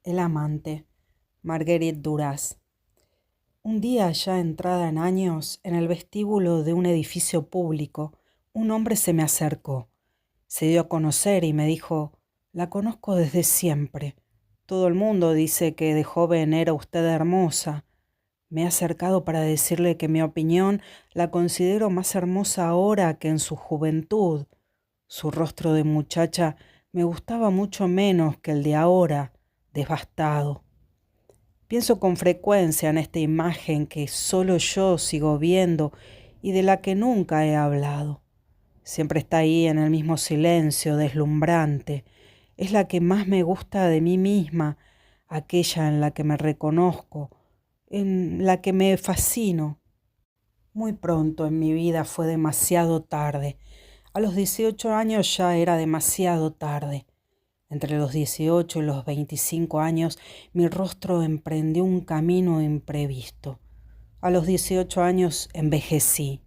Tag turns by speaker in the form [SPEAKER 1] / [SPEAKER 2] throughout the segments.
[SPEAKER 1] El amante, Marguerite Duras. Un día ya entrada en años, en el vestíbulo de un edificio público, un hombre se me acercó. Se dio a conocer y me dijo: «La conozco desde siempre. Todo el mundo dice que de joven era usted hermosa». Me he acercado para decirle que mi opinión la considero más hermosa ahora que en su juventud. Su rostro de muchacha me gustaba mucho menos que el de ahora, devastado. Pienso con frecuencia en esta imagen que solo yo sigo viendo y de la que nunca he hablado. Siempre está ahí en el mismo silencio deslumbrante. Es la que más me gusta de mí misma, aquella en la que me reconozco, en la que me fascino. Muy pronto en mi vida fue demasiado tarde. A los 18 años ya era demasiado tarde. Entre los 18 y los 25 años, mi rostro emprendió un camino imprevisto. A los 18 años envejecí.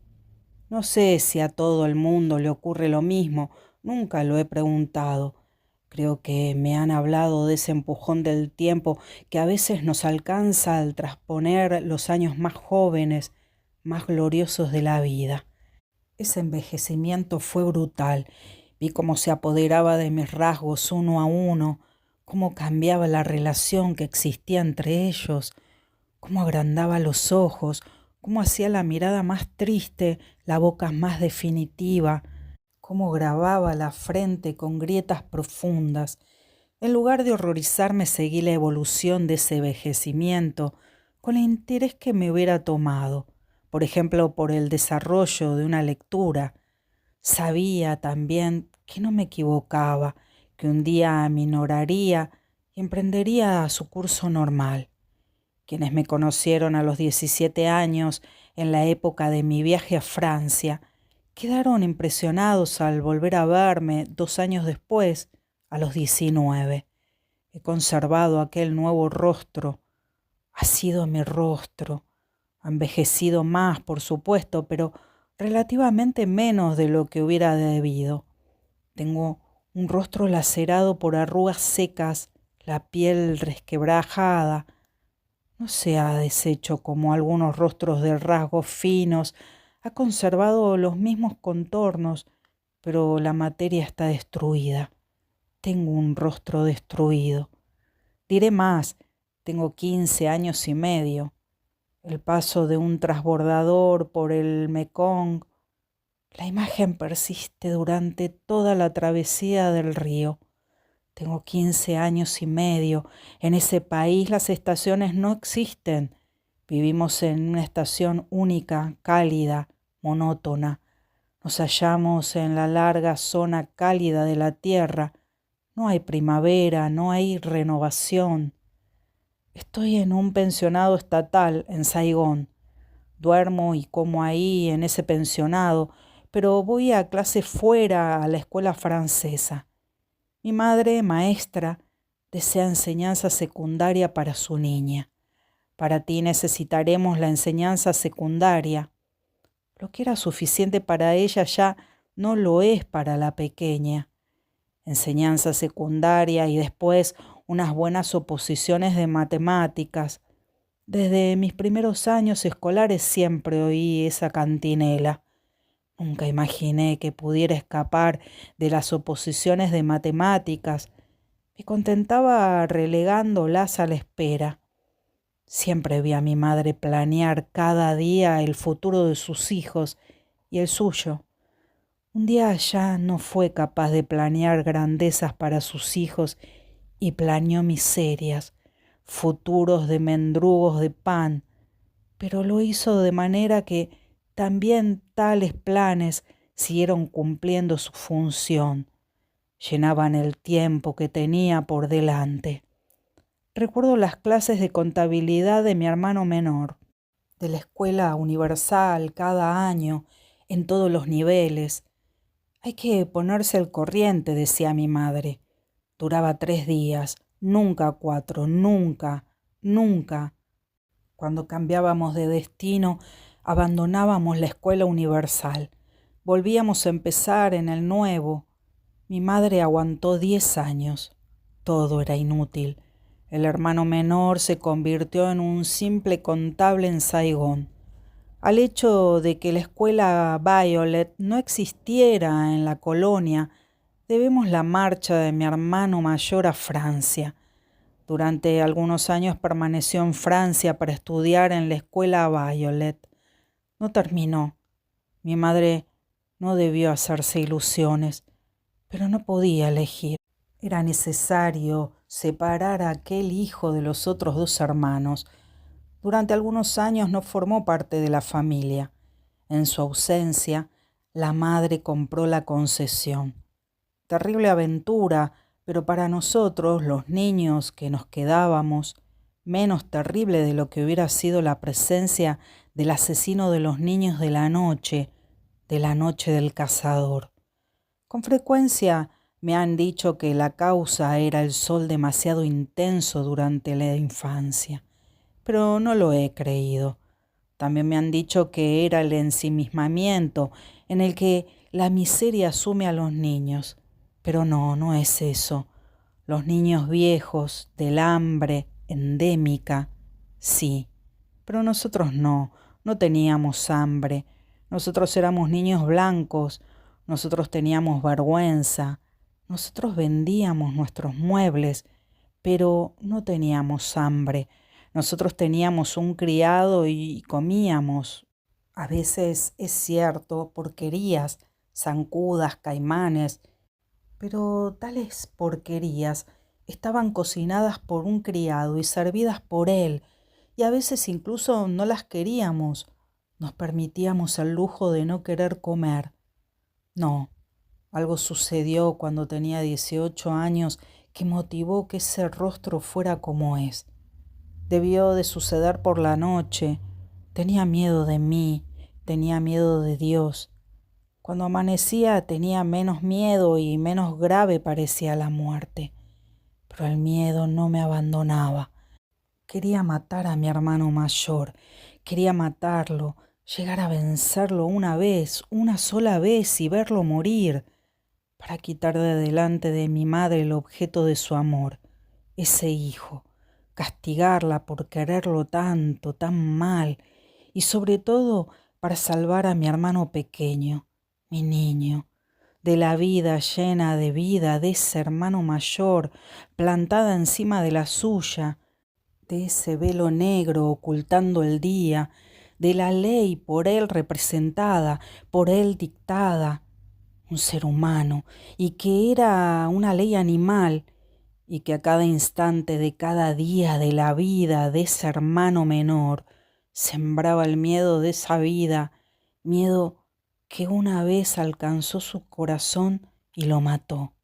[SPEAKER 1] No sé si a todo el mundo le ocurre lo mismo, nunca lo he preguntado. Creo que me han hablado de ese empujón del tiempo que a veces nos alcanza al trasponer los años más jóvenes, más gloriosos de la vida. Ese envejecimiento fue brutal. Vi cómo se apoderaba de mis rasgos uno a uno, cómo cambiaba la relación que existía entre ellos, cómo agrandaba los ojos, cómo hacía la mirada más triste, la boca más definitiva, cómo grababa la frente con grietas profundas. En lugar de horrorizarme, seguí la evolución de ese envejecimiento con el interés que me hubiera tomado, por ejemplo, por el desarrollo de una lectura. Sabía también que no me equivocaba, que un día aminoraría y emprendería su curso normal. Quienes me conocieron a los 17 años, en la época de mi viaje a Francia, quedaron impresionados al volver a verme 2 años después, a los 19. He conservado aquel nuevo rostro. Ha sido mi rostro. Ha envejecido más, por supuesto, pero relativamente menos de lo que hubiera debido. Tengo un rostro lacerado por arrugas secas, la piel resquebrajada. No se ha deshecho como algunos rostros de rasgos finos, ha conservado los mismos contornos, pero la materia está destruida. Tengo un rostro destruido. Diré más, tengo 15 años y medio. El paso de un transbordador por el Mekong. La imagen persiste durante toda la travesía del río. Tengo 15 años y medio. En ese país las estaciones no existen. Vivimos en una estación única, cálida, monótona. Nos hallamos en la larga zona cálida de la tierra. No hay primavera, no hay renovación. Estoy en un pensionado estatal en Saigón. Duermo y como ahí en ese pensionado, pero voy a clase fuera a la escuela francesa. Mi madre, maestra, desea enseñanza secundaria para su niña. Para ti necesitaremos la enseñanza secundaria. Lo que era suficiente para ella ya no lo es para la pequeña. Enseñanza secundaria y después unas buenas oposiciones de matemáticas. Desde mis primeros años escolares siempre oí esa cantinela. Nunca imaginé que pudiera escapar de las oposiciones de matemáticas. Me contentaba relegándolas a la espera. Siempre vi a mi madre planear cada día el futuro de sus hijos y el suyo. Un día ya no fue capaz de planear grandezas para sus hijos y planeó miserias, futuros de mendrugos de pan, pero lo hizo de manera que también tales planes siguieron cumpliendo su función, llenaban el tiempo que tenía por delante. Recuerdo las clases de contabilidad de mi hermano menor, de la escuela universal cada año, en todos los niveles. Hay que ponerse al corriente, decía mi madre. Duraba 3 días, nunca 4, nunca, nunca. Cuando cambiábamos de destino, abandonábamos la escuela universal. Volvíamos a empezar en el nuevo. Mi madre aguantó 10 años. Todo era inútil. El hermano menor se convirtió en un simple contable en Saigón. Al hecho de que la escuela Violet no existiera en la colonia, debemos la marcha de mi hermano mayor a Francia. Durante algunos años permaneció en Francia para estudiar en la escuela Violet. No terminó. Mi madre no debió hacerse ilusiones, pero no podía elegir. Era necesario separar a aquel hijo de los otros dos hermanos. Durante algunos años no formó parte de la familia. En su ausencia, la madre compró la concesión. Terrible aventura, pero para nosotros, los niños que nos quedábamos, menos terrible de lo que hubiera sido la presencia del asesino de los niños de la noche del cazador. Con frecuencia me han dicho que la causa era el sol demasiado intenso durante la infancia, pero no lo he creído. También me han dicho que era el ensimismamiento en el que la miseria asume a los niños, pero no es eso. Los niños viejos, del hambre endémica, sí, pero nosotros no teníamos hambre. Nosotros éramos niños blancos, nosotros teníamos vergüenza, nosotros vendíamos nuestros muebles, pero no teníamos hambre. Nosotros teníamos un criado y comíamos. A veces es cierto, porquerías, zancudas, caimanes, pero tales porquerías estaban cocinadas por un criado y servidas por él, y a veces incluso no las queríamos. Nos permitíamos el lujo de no querer comer. No, algo sucedió cuando tenía 18 años que motivó que ese rostro fuera como es. Debió de suceder por la noche. Tenía miedo de mí, tenía miedo de Dios. Cuando amanecía tenía menos miedo y menos grave parecía la muerte. Pero el miedo no me abandonaba. Quería matar a mi hermano mayor, quería matarlo, llegar a vencerlo una vez, una sola vez y verlo morir, para quitar de delante de mi madre el objeto de su amor, ese hijo, castigarla por quererlo tanto, tan mal, y sobre todo para salvar a mi hermano pequeño, mi niño, de la vida llena de vida de ese hermano mayor, plantada encima de la suya, de ese velo negro ocultando el día, de la ley por él representada, por él dictada, un ser humano, y que era una ley animal, y que a cada instante de cada día de la vida de ese hermano menor sembraba el miedo de esa vida, miedo que una vez alcanzó su corazón y lo mató.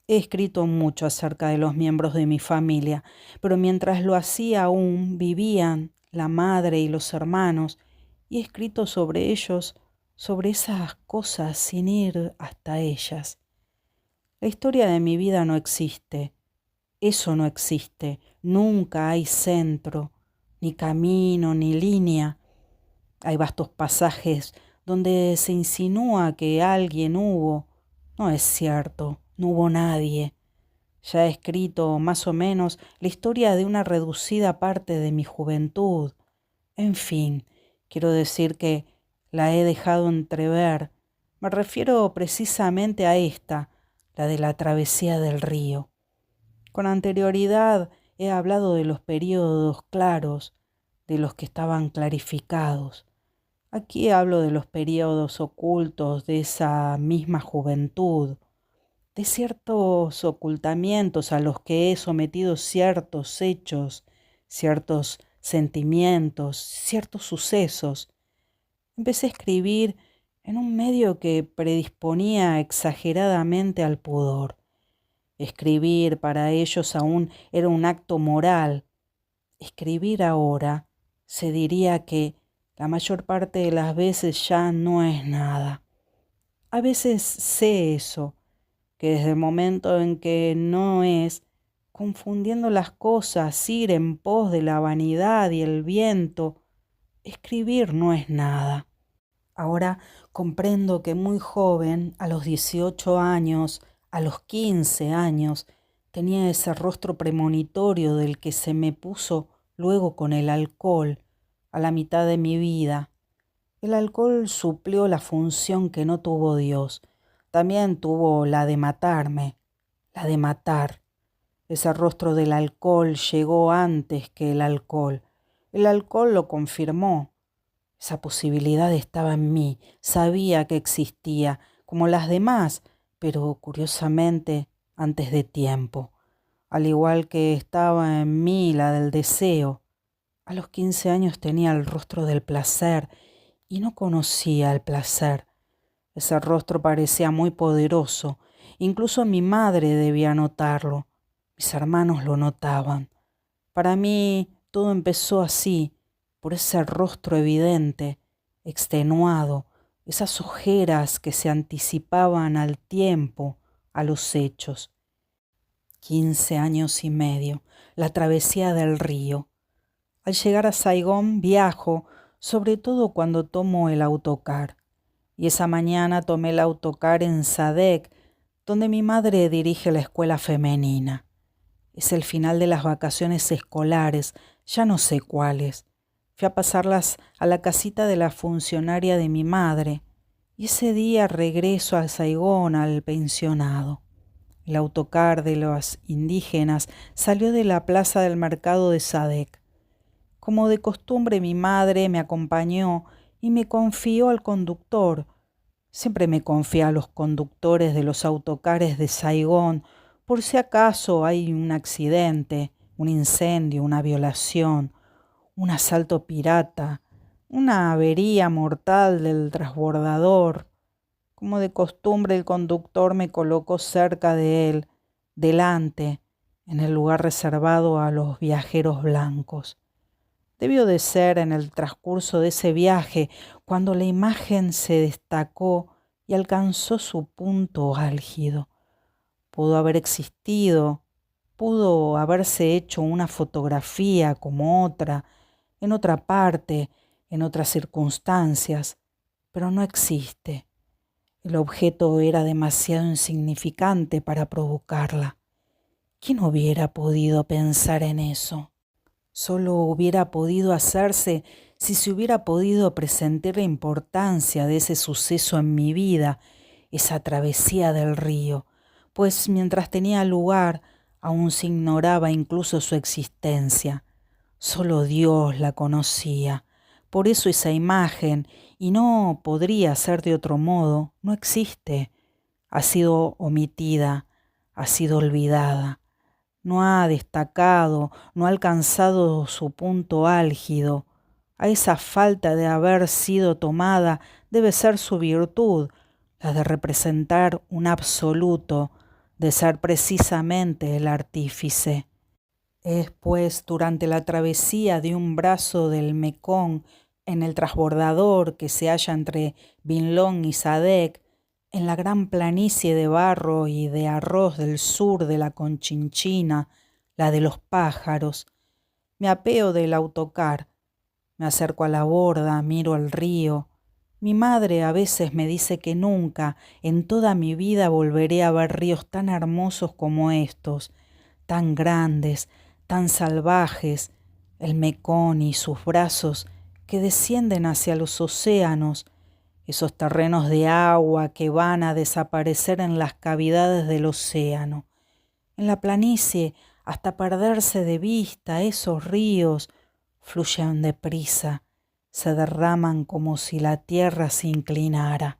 [SPEAKER 1] He escrito mucho acerca de los miembros de mi familia, pero mientras lo hacía aún vivían la madre y los hermanos, y he escrito sobre ellos, sobre esas cosas sin ir hasta ellas. La historia de mi vida no existe, eso no existe, nunca hay centro, ni camino, ni línea. Hay vastos pasajes donde se insinúa que alguien hubo. No es cierto, no hubo nadie. Ya he escrito más o menos la historia de una reducida parte de mi juventud. En fin, quiero decir que la he dejado entrever. Me refiero precisamente a esta, la de la travesía del río. Con anterioridad he hablado de los períodos claros, de los que estaban clarificados. Aquí hablo de los períodos ocultos de esa misma juventud, de ciertos ocultamientos a los que he sometido ciertos hechos, ciertos sentimientos, ciertos sucesos. Empecé a escribir en un medio que predisponía exageradamente al pudor. Escribir para ellos aún era un acto moral. Escribir ahora se diría que la mayor parte de las veces ya no es nada. A veces sé eso, que desde el momento en que no es, confundiendo las cosas, ir en pos de la vanidad y el viento, escribir no es nada. Ahora comprendo que muy joven, a los 18 años, a los 15 años, Tenía ese rostro premonitorio del que se me puso luego con el alcohol, a la mitad de mi vida. El alcohol suplió la función que no tuvo Dios. También tuvo la de matarme, la de matar. Ese rostro del alcohol llegó antes que el alcohol. El alcohol lo confirmó. Esa posibilidad estaba en mí, sabía que existía, como las demás, pero curiosamente antes de tiempo. Al igual que estaba en mí la del deseo. A los 15 años tenía el rostro del placer y no conocía el placer. Ese rostro parecía muy poderoso. Incluso mi madre debía notarlo. Mis hermanos lo notaban. Para mí todo empezó así, por ese rostro evidente, extenuado, esas ojeras que se anticipaban al tiempo, a los hechos. 15 años y medio, la travesía del río. Al llegar a Saigón viajo, sobre todo cuando tomo el autocar. Y esa mañana tomé el autocar en Sadec, donde mi madre dirige la escuela femenina. Es el final de las vacaciones escolares, ya no sé cuáles. Fui a pasarlas a la casita de la funcionaria de mi madre, y ese día regreso a Saigón, al pensionado. El autocar de los indígenas salió de la plaza del mercado de Sadec. Como de costumbre, mi madre me acompañó y me confió al conductor. Siempre me confía a los conductores de los autocares de Saigón por si acaso hay un accidente, un incendio, una violación, un asalto pirata, una avería mortal del transbordador. Como de costumbre, el conductor me colocó cerca de él, delante, en el lugar reservado a los viajeros blancos. Debió de ser en el transcurso de ese viaje cuando la imagen se destacó y alcanzó su punto álgido. Pudo haber existido, pudo haberse hecho una fotografía como otra, en otra parte, en otras circunstancias, pero no existe. El objeto era demasiado insignificante para provocarla. ¿Quién hubiera podido pensar en eso? Solo hubiera podido hacerse si se hubiera podido presentar la importancia de ese suceso en mi vida, esa travesía del río, pues mientras tenía lugar aún se ignoraba incluso su existencia. Solo Dios la conocía. Por eso esa imagen, y no podría ser de otro modo, no existe. Ha sido omitida, ha sido olvidada. No ha destacado, no ha alcanzado su punto álgido. A esa falta de haber sido tomada debe ser su virtud, la de representar un absoluto, de ser precisamente el artífice. Es pues durante la travesía de un brazo del Mekong en el transbordador que se halla entre Binlong y Sadec, en la gran planicie de barro y de arroz del sur de la Conchinchina, la de los pájaros, me apeo del autocar, me acerco a la borda, miro el río. Mi madre a veces me dice que nunca en toda mi vida volveré a ver ríos tan hermosos como estos, tan grandes, tan salvajes, el Mekong y sus brazos que descienden hacia los océanos, esos terrenos de agua que van a desaparecer en las cavidades del océano. En la planicie, hasta perderse de vista, esos ríos fluyen deprisa, se derraman como si la tierra se inclinara.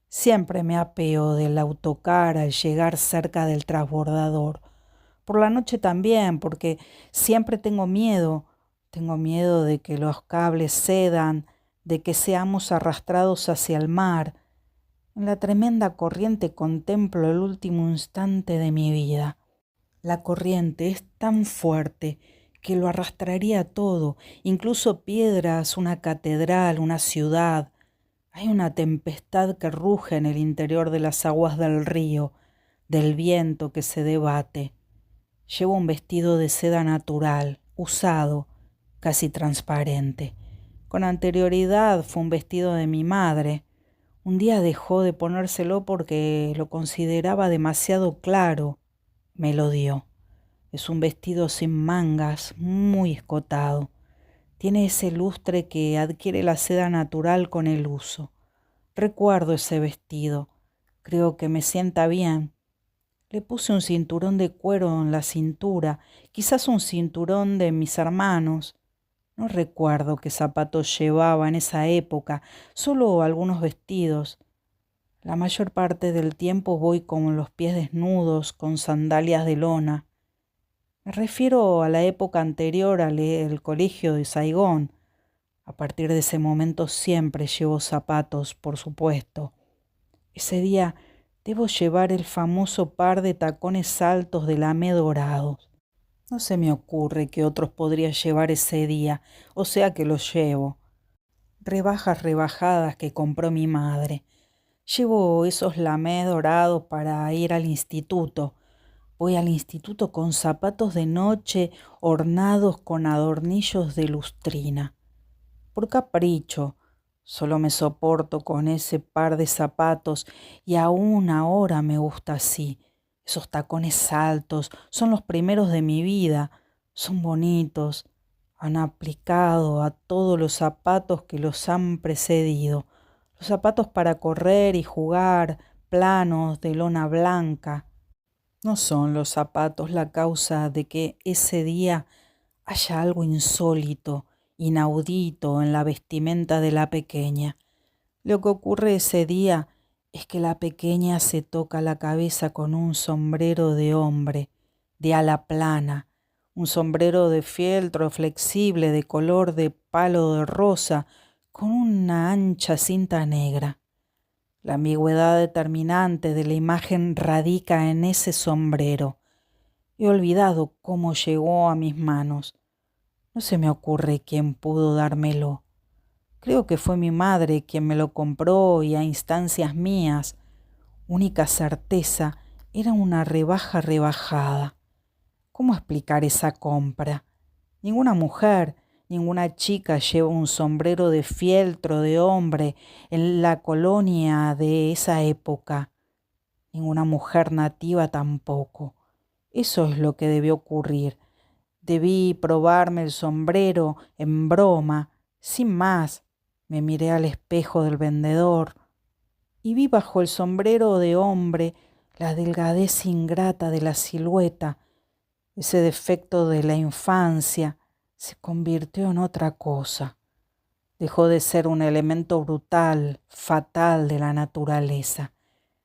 [SPEAKER 1] Siempre me apeo del autocar al llegar cerca del transbordador. Por la noche también, porque siempre tengo miedo de que los cables cedan, de que seamos arrastrados hacia el mar. En la tremenda corriente contemplo el último instante de mi vida. La corriente es tan fuerte que lo arrastraría todo, incluso piedras, una catedral, una ciudad. Hay una tempestad que ruge en el interior de las aguas del río, del viento que se debate. Llevo un vestido de seda natural, usado, casi transparente. Con anterioridad fue un vestido de mi madre. Un día dejó de ponérselo porque lo consideraba demasiado claro. me lo dio. Es un vestido sin mangas, muy escotado. Tiene ese lustre que adquiere la seda natural con el uso. Recuerdo ese vestido. Creo que me sienta bien. Le puse un cinturón de cuero en la cintura, quizás un cinturón de mis hermanos. No recuerdo qué zapatos llevaba en esa época, solo algunos vestidos. La mayor parte del tiempo voy con los pies desnudos, con sandalias de lona. Me refiero a la época anterior al colegio de Saigón. A partir de ese momento siempre llevo zapatos, por supuesto. Ese día debo llevar el famoso par de tacones altos de lamé dorados. No se me ocurre que otros podría llevar ese día, o sea que los llevo. Rebajas rebajadas que compró mi madre. Llevo esos lamé dorados para ir al instituto. Voy al instituto con zapatos de noche ornados con adornillos de lustrina. Por capricho, solo me soporto con ese par de zapatos y aún ahora me gusta así. Esos tacones altos son los primeros de mi vida, son bonitos, han aplicado a todos los zapatos que los han precedido. Los zapatos para correr y jugar, planos de lona blanca. No son los zapatos la causa de que ese día haya algo insólito, inaudito en la vestimenta de la pequeña. Lo que ocurre ese día es que la pequeña se toca la cabeza con un sombrero de hombre, de ala plana, un sombrero de fieltro flexible de color de palo de rosa, con una ancha cinta negra. La ambigüedad determinante de la imagen radica en ese sombrero. He olvidado cómo llegó a mis manos. No se me ocurre quién pudo dármelo. Creo que fue mi madre quien me lo compró y a instancias mías. Única certeza, era una rebaja rebajada. ¿Cómo explicar esa compra? Ninguna mujer, ninguna chica lleva un sombrero de fieltro de hombre en la colonia de esa época. Ninguna mujer nativa tampoco. Eso es lo que debió ocurrir. Debí probarme el sombrero en broma, sin más. Me miré al espejo del vendedor y vi bajo el sombrero de hombre la delgadez ingrata de la silueta. Ese defecto de la infancia se convirtió en otra cosa. Dejó de ser un elemento brutal, fatal de la naturaleza.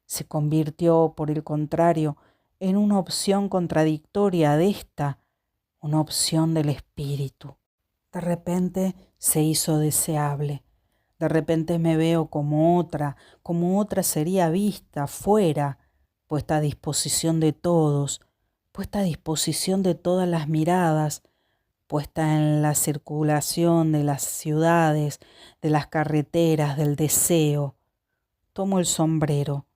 [SPEAKER 1] Se convirtió, por el contrario, en una opción contradictoria de esta, una opción del espíritu. De repente se hizo deseable. De repente me veo como otra sería vista, fuera, puesta a disposición de todos, puesta a disposición de todas las miradas, puesta en la circulación de las ciudades, de las carreteras, del deseo. Tomo el sombrero.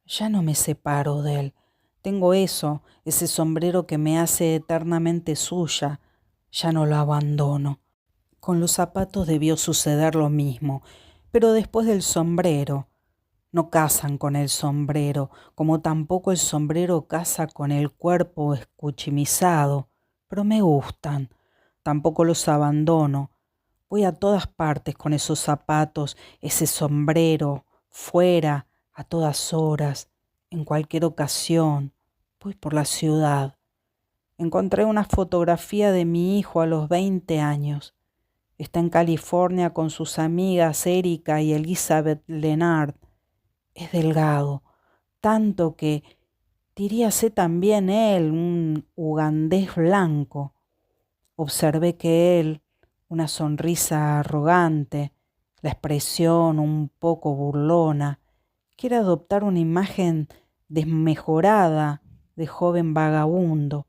[SPEAKER 1] Ya no me separo de él. Tengo eso, ese sombrero que me hace eternamente suya. Ya no lo abandono. Con los zapatos debió suceder lo mismo, pero después del sombrero. No casan con el sombrero, como tampoco el sombrero casa con el cuerpo escuchimizado, pero me gustan. Tampoco los abandono. Voy a todas partes con esos zapatos, ese sombrero, fuera, a todas horas, en cualquier ocasión. Voy por la ciudad. Encontré una fotografía de mi hijo a los 20 años. Está en California con sus amigas Erika y Elizabeth Lennard. Es delgado, tanto que diríase también él, un ugandés blanco. Observé que él, una sonrisa arrogante, la expresión un poco burlona, quiere adoptar una imagen desmejorada de joven vagabundo.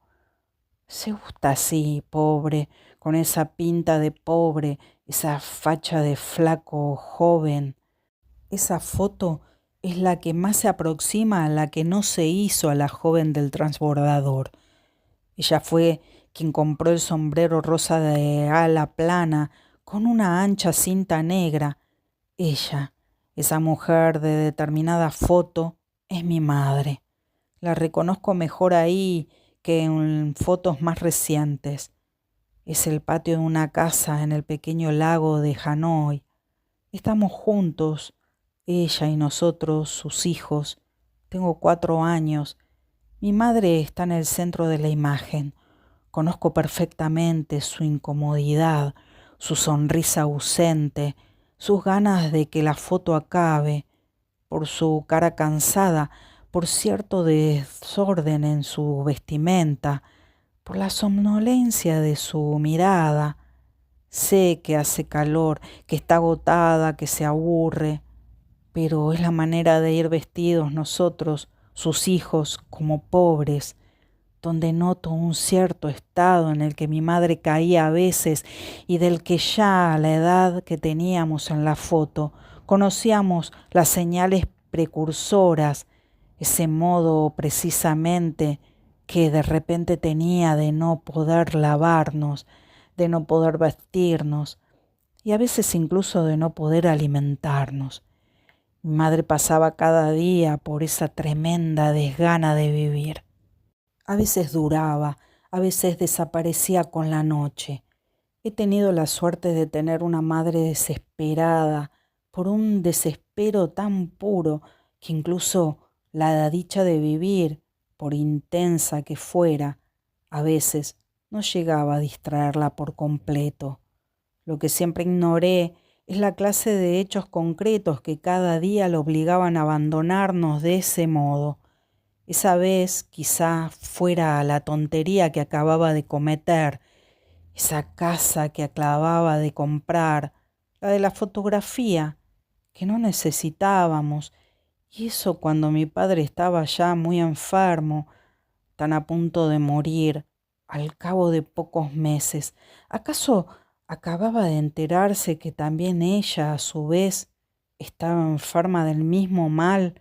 [SPEAKER 1] Se gusta así, pobre, con esa pinta de pobre, esa facha de flaco joven. Esa foto es la que más se aproxima a la que no se hizo a la joven del transbordador. Ella fue quien compró el sombrero rosa de ala plana con una ancha cinta negra. Ella, esa mujer de determinada foto, es mi madre. La reconozco mejor ahí que en fotos más recientes. Es el patio de una casa en el pequeño lago de Hanoi. Estamos juntos, ella y nosotros, sus hijos. Tengo 4 años. Mi madre está en el centro de la imagen. Conozco perfectamente su incomodidad, su sonrisa ausente, sus ganas de que la foto acabe, por su cara cansada, por cierto desorden en su vestimenta, por la somnolencia de su mirada. Sé que hace calor, que está agotada, que se aburre, pero es la manera de ir vestidos nosotros, sus hijos, como pobres, donde noto un cierto estado en el que mi madre caía a veces y del que ya a la edad que teníamos en la foto conocíamos las señales precursoras, ese modo precisamente que de repente tenía de no poder lavarnos, de no poder vestirnos y a veces incluso de no poder alimentarnos. Mi madre pasaba cada día por esa tremenda desgana de vivir. A veces duraba, a veces desaparecía con la noche. He tenido la suerte de tener una madre desesperada, por un desespero tan puro que incluso la dicha de vivir, por intensa que fuera, a veces no llegaba a distraerla por completo. Lo que siempre ignoré es la clase de hechos concretos que cada día lo obligaban a abandonarnos de ese modo. Esa vez quizá fuera la tontería que acababa de cometer, esa casa que acababa de comprar, la de la fotografía, que no necesitábamos, y eso cuando mi padre estaba ya muy enfermo, tan a punto de morir, al cabo de pocos meses. ¿Acaso acababa de enterarse que también ella, a su vez, estaba enferma del mismo mal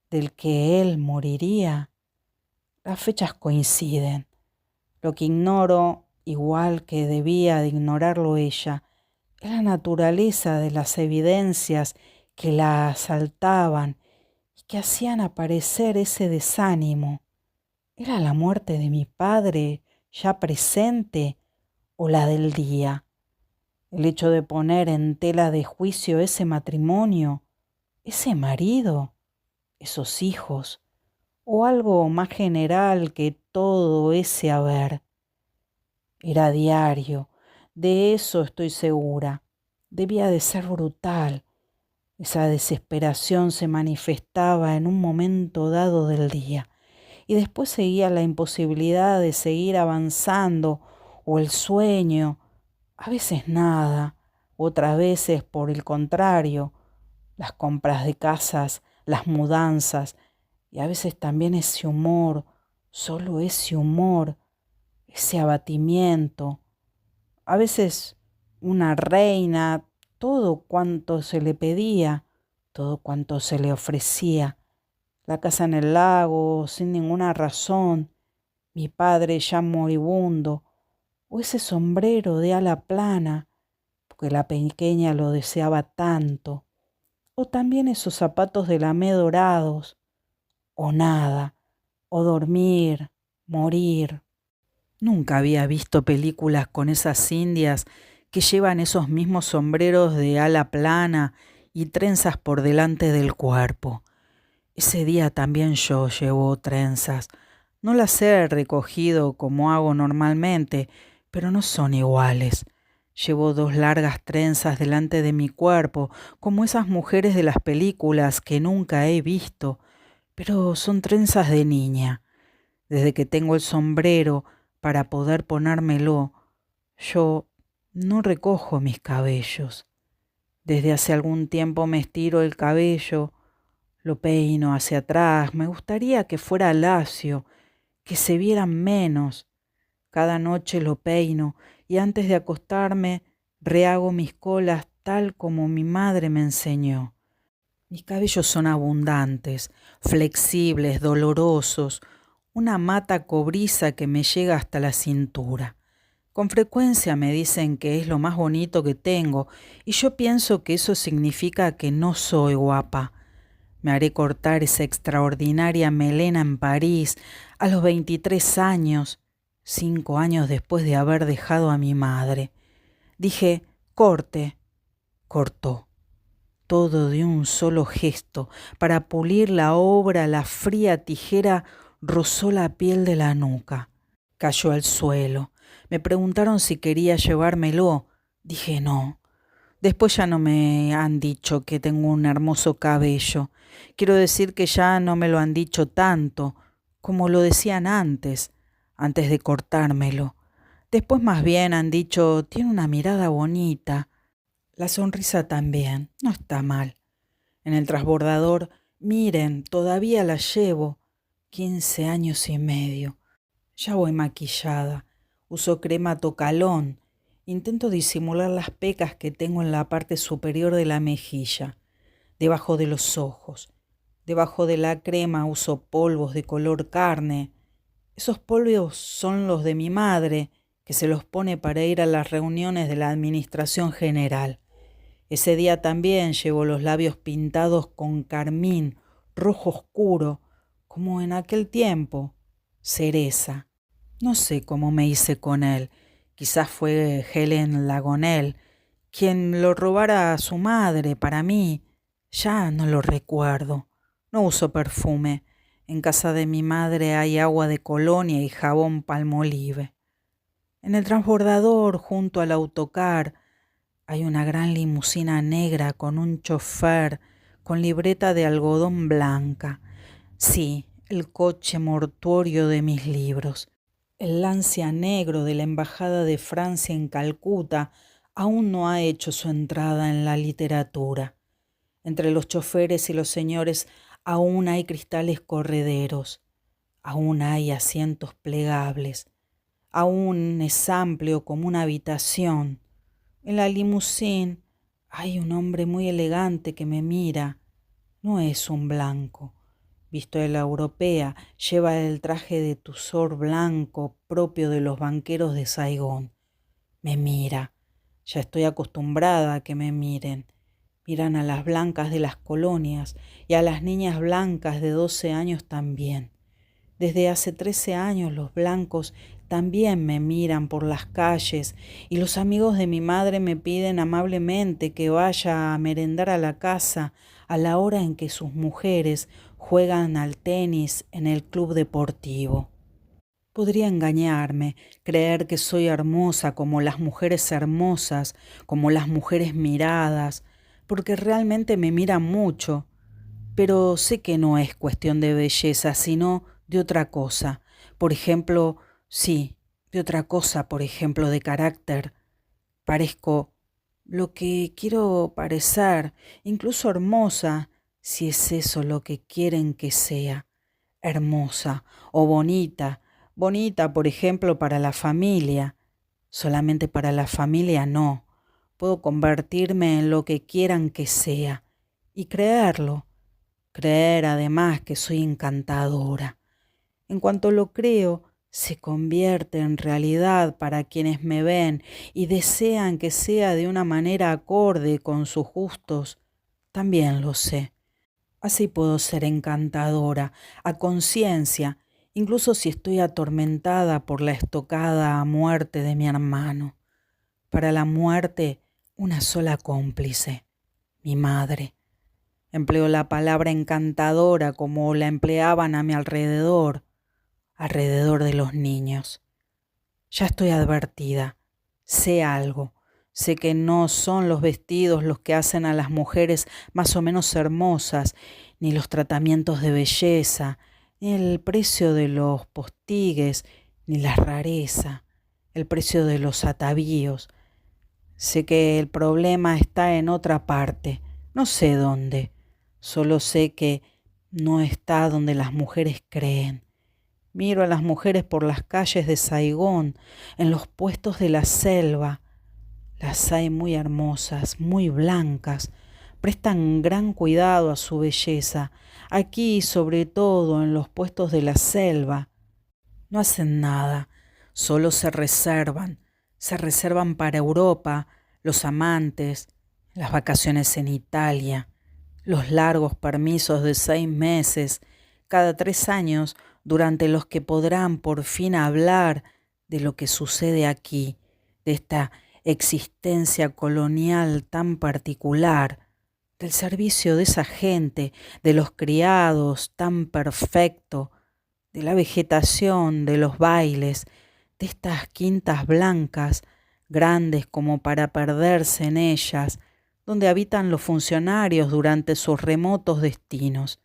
[SPEAKER 1] del que él moriría? Las fechas coinciden. Lo que ignoro, igual que debía de ignorarlo ella, es la naturaleza de las evidencias que la asaltaban y que hacían aparecer ese desánimo. ¿Era la muerte de mi padre ya presente o la del día? El hecho de poner en tela de juicio ese matrimonio, ese marido, esos hijos, o algo más general que todo ese haber. Era diario, de eso estoy segura. Debía de ser brutal. Esa desesperación se manifestaba en un momento dado del día y después seguía la imposibilidad de seguir avanzando o el sueño, a veces nada, otras veces por el contrario, las compras de casas, las mudanzas y a veces también ese humor, solo ese humor, ese abatimiento, a veces una reina, todo cuanto se le pedía, todo cuanto se le ofrecía, la casa en el lago, sin ninguna razón, mi padre ya moribundo, o ese sombrero de ala plana, porque la pequeña lo deseaba tanto, o también esos zapatos de lamé dorados, o nada, o dormir, morir. Nunca había visto películas con esas indias que llevan esos mismos sombreros de ala plana y trenzas por delante del cuerpo. Ese día también yo llevo trenzas. No las he recogido como hago normalmente, pero no son iguales. Llevo 2 largas trenzas delante de mi cuerpo, como esas mujeres de las películas que nunca he visto, pero son trenzas de niña. Desde que tengo el sombrero para poder ponérmelo, yo no recojo mis cabellos. Desde hace algún tiempo me estiro el cabello, lo peino hacia atrás, me gustaría que fuera lacio, que se vieran menos. Cada noche lo peino y antes de acostarme rehago mis colas tal como mi madre me enseñó. Mis cabellos son abundantes, flexibles, dolorosos, una mata cobriza que me llega hasta la cintura. Con frecuencia me dicen que es lo más bonito que tengo y yo pienso que eso significa que no soy guapa. Me haré cortar esa extraordinaria melena en París a los 23 años, 5 años después de haber dejado a mi madre. Dije, corte. Cortó. Todo de un solo gesto. Para pulir la obra, la fría tijera rozó la piel de la nuca. Cayó al suelo. Me preguntaron si quería llevármelo. Dije no. Después ya no me han dicho que tengo un hermoso cabello. Quiero decir que ya no me lo han dicho tanto como lo decían antes de cortármelo. Después más bien han dicho, tiene una mirada bonita. La sonrisa también, no está mal. En el transbordador, miren, todavía la llevo. 15 años y medio. Ya voy maquillada. Uso crema Tocalón. Intento disimular las pecas que tengo en la parte superior de la mejilla, debajo de los ojos. Debajo de la crema uso polvos de color carne. Esos polvos son los de mi madre, que se los pone para ir a las reuniones de la administración general. Ese día también llevo los labios pintados con carmín, rojo oscuro, como en aquel tiempo, cereza. No sé cómo me hice con él. Quizás fue Helen Lagonel, quien lo robara a su madre para mí. Ya no lo recuerdo. No uso perfume. En casa de mi madre hay agua de colonia y jabón Palmolive. En el transbordador, junto al autocar, hay una gran limusina negra con un chofer con libreta de algodón blanca. Sí, el coche mortuorio de mis libros. El Lancia negro de la Embajada de Francia en Calcuta aún no ha hecho su entrada en la literatura. Entre los choferes y los señores aún hay cristales correderos, aún hay asientos plegables, aún es amplio como una habitación. En la limusín hay un hombre muy elegante que me mira. No es un blanco. Visto de la europea, lleva el traje de tusor blanco propio de los banqueros de Saigón. Me mira. Ya estoy acostumbrada a que me miren. Miran a las blancas de las colonias y a las niñas blancas de 12 años también. Desde hace 13 años los blancos también me miran por las calles y los amigos de mi madre me piden amablemente que vaya a merendar a la casa a la hora en que sus mujeres juegan al tenis en el club deportivo. Podría engañarme, creer que soy hermosa como las mujeres hermosas, como las mujeres miradas, porque realmente me miran mucho, pero sé que no es cuestión de belleza, sino de otra cosa. Por ejemplo, sí, de otra cosa, por ejemplo, de carácter. Parezco lo que quiero parecer, incluso hermosa, si es eso lo que quieren que sea. Hermosa o bonita. Bonita, por ejemplo, para la familia. Solamente para la familia no. Puedo convertirme en lo que quieran que sea y creerlo. Creer además que soy encantadora. En cuanto lo creo, se convierte en realidad para quienes me ven y desean que sea de una manera acorde con sus gustos. También lo sé. Así puedo ser encantadora, a conciencia, incluso si estoy atormentada por la estocada muerte de mi hermano. Para la muerte, una sola cómplice, mi madre. Empleo la palabra encantadora como la empleaban a mi alrededor de los niños. Ya estoy advertida, sé algo, sé que no son los vestidos los que hacen a las mujeres más o menos hermosas, ni los tratamientos de belleza, ni el precio de los postigues, ni la rareza, el precio de los atavíos. Sé que el problema está en otra parte, no sé dónde, solo sé que no está donde las mujeres creen. Miro a las mujeres por las calles de Saigón, en los puestos de la selva. Las hay muy hermosas, muy blancas, prestan gran cuidado a su belleza, aquí sobre todo en los puestos de la selva. No hacen nada, solo se reservan para Europa, los amantes, las vacaciones en Italia, los largos permisos de 6 meses, cada 3 años, durante los que podrán por fin hablar de lo que sucede aquí, de esta existencia colonial tan particular, del servicio de esa gente, de los criados tan perfecto, de la vegetación, de los bailes, de estas quintas blancas, grandes como para perderse en ellas, donde habitan los funcionarios durante sus remotos destinos.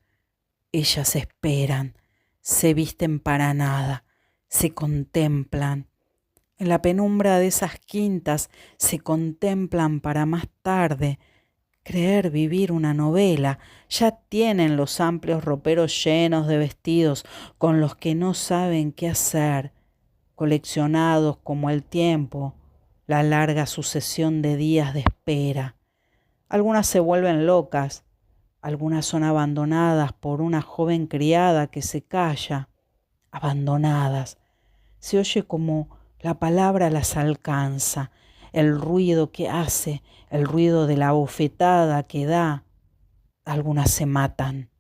[SPEAKER 1] Ellas esperan, se visten para nada, se contemplan. En la penumbra de esas quintas se contemplan para más tarde creer vivir una novela. Ya tienen los amplios roperos llenos de vestidos con los que no saben qué hacer, coleccionados como el tiempo, la larga sucesión de días de espera. Algunas se vuelven locas, algunas son abandonadas por una joven criada que se calla. Abandonadas. Se oye como la palabra las alcanza, el ruido que hace, el ruido de la bofetada que da. Algunas se matan.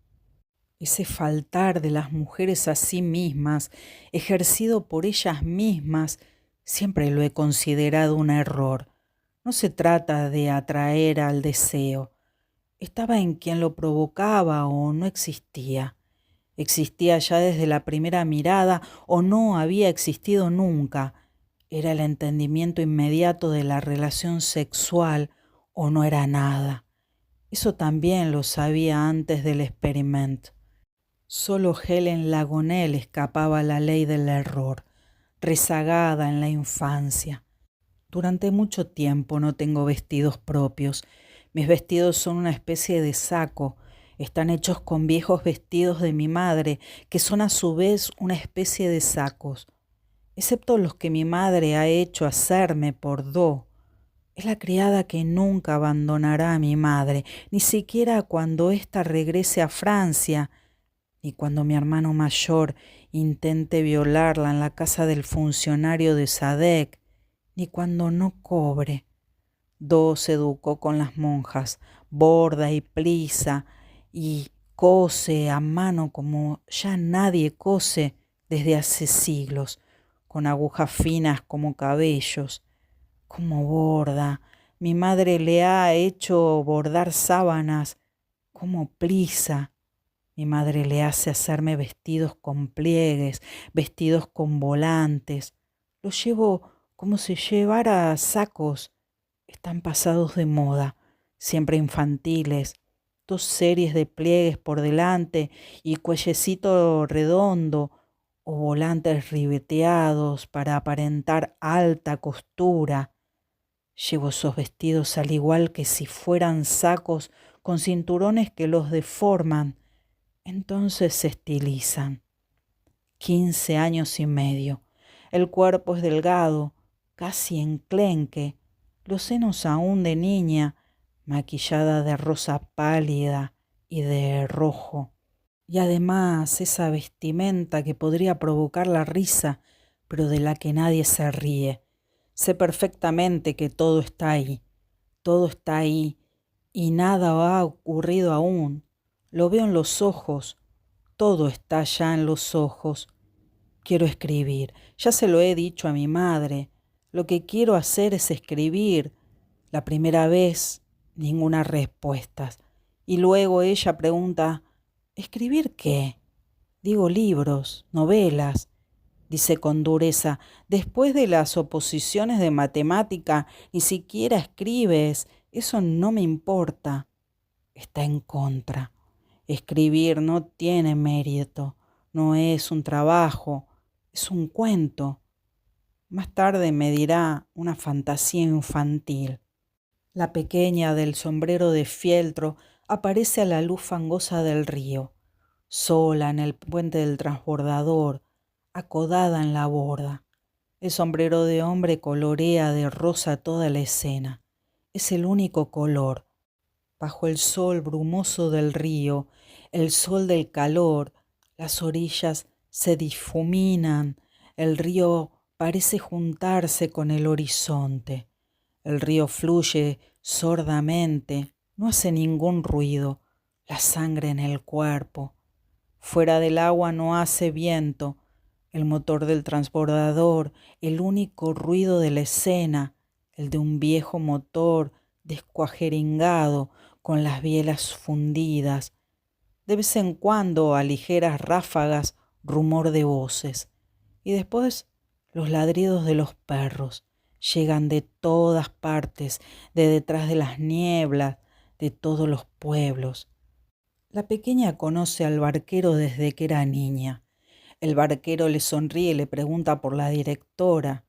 [SPEAKER 1] Ese faltar de las mujeres a sí mismas, ejercido por ellas mismas, siempre lo he considerado un error. No se trata de atraer al deseo. Estaba en quien lo provocaba o no existía. Existía ya desde la primera mirada o no había existido nunca. Era el entendimiento inmediato de la relación sexual o no era nada. Eso también lo sabía antes del experimento. Solo Helen Lagonel escapaba a la ley del error, rezagada en la infancia. Durante mucho tiempo no tengo vestidos propios. Mis vestidos son una especie de saco. Están hechos con viejos vestidos de mi madre, que son a su vez una especie de sacos, excepto los que mi madre ha hecho hacerme por do. Es la criada que nunca abandonará a mi madre, ni siquiera cuando ésta regrese a Francia, ni cuando mi hermano mayor intente violarla en la casa del funcionario de Sadek, ni cuando no cobre. Do se educó con las monjas, borda y plisa, y cose a mano como ya nadie cose desde hace siglos, con agujas finas como cabellos. Como borda, mi madre le ha hecho bordar sábanas, como plisa. Mi madre le hace hacerme vestidos con pliegues, vestidos con volantes. Los llevo como si llevara sacos. Están pasados de moda, siempre infantiles. 2 series de pliegues por delante y cuellecito redondo o volantes ribeteados para aparentar alta costura. Llevo esos vestidos al igual que si fueran sacos con cinturones que los deforman. Entonces se estilizan. 15 años y medio. El cuerpo es delgado, casi enclenque, los senos aún de niña, maquillada de rosa pálida y de rojo. Y además esa vestimenta que podría provocar la risa, pero de la que nadie se ríe. Sé perfectamente que todo está ahí, y nada ha ocurrido aún. Lo veo en los ojos, todo está ya en los ojos. Quiero escribir, ya se lo he dicho a mi madre. Lo que quiero hacer es escribir. La primera vez, ninguna respuesta. Y luego ella pregunta, ¿escribir qué? Digo libros, novelas. Dice con dureza, después de las oposiciones de matemática, ni siquiera escribes. Eso no me importa. Está en contra. Escribir no tiene mérito, no es un trabajo, es un cuento. Más tarde me dirá una fantasía infantil. La pequeña del sombrero de fieltro aparece a la luz fangosa del río, sola en el puente del transbordador, acodada en la borda. El sombrero de hombre colorea de rosa toda la escena. Es el único color. Bajo el sol brumoso del río, el sol del calor, las orillas se difuminan, el río parece juntarse con el horizonte. El río fluye sordamente, no hace ningún ruido, la sangre en el cuerpo. Fuera del agua no hace viento, el motor del transbordador, el único ruido de la escena, el de un viejo motor descuajeringado con las bielas fundidas. De vez en cuando, a ligeras ráfagas, rumor de voces. Y después los ladridos de los perros llegan de todas partes, de detrás de las nieblas, de todos los pueblos. La pequeña conoce al barquero desde que era niña. El barquero le sonríe y le pregunta por la directora.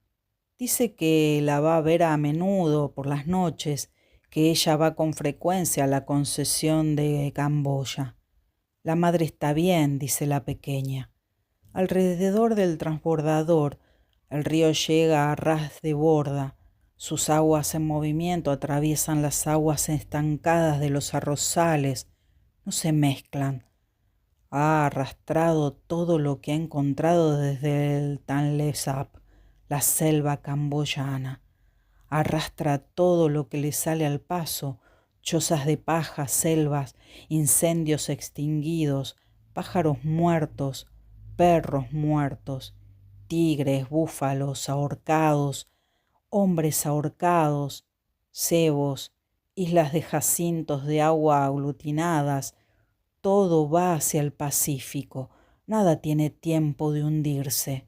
[SPEAKER 1] Dice que la va a ver a menudo por las noches, que ella va con frecuencia a la concesión de Camboya. La madre está bien, dice la pequeña. Alrededor del transbordador, el río llega a ras de borda. Sus aguas en movimiento atraviesan las aguas estancadas de los arrozales. No se mezclan. Ha arrastrado todo lo que ha encontrado desde el Tonle Sap, la selva camboyana. Arrastra todo lo que le sale al paso, chozas de paja, selvas, incendios extinguidos, pájaros muertos, perros muertos, tigres, búfalos ahorcados, hombres ahorcados, cebos, islas de jacintos de agua aglutinadas. Todo va hacia el Pacífico, nada tiene tiempo de hundirse.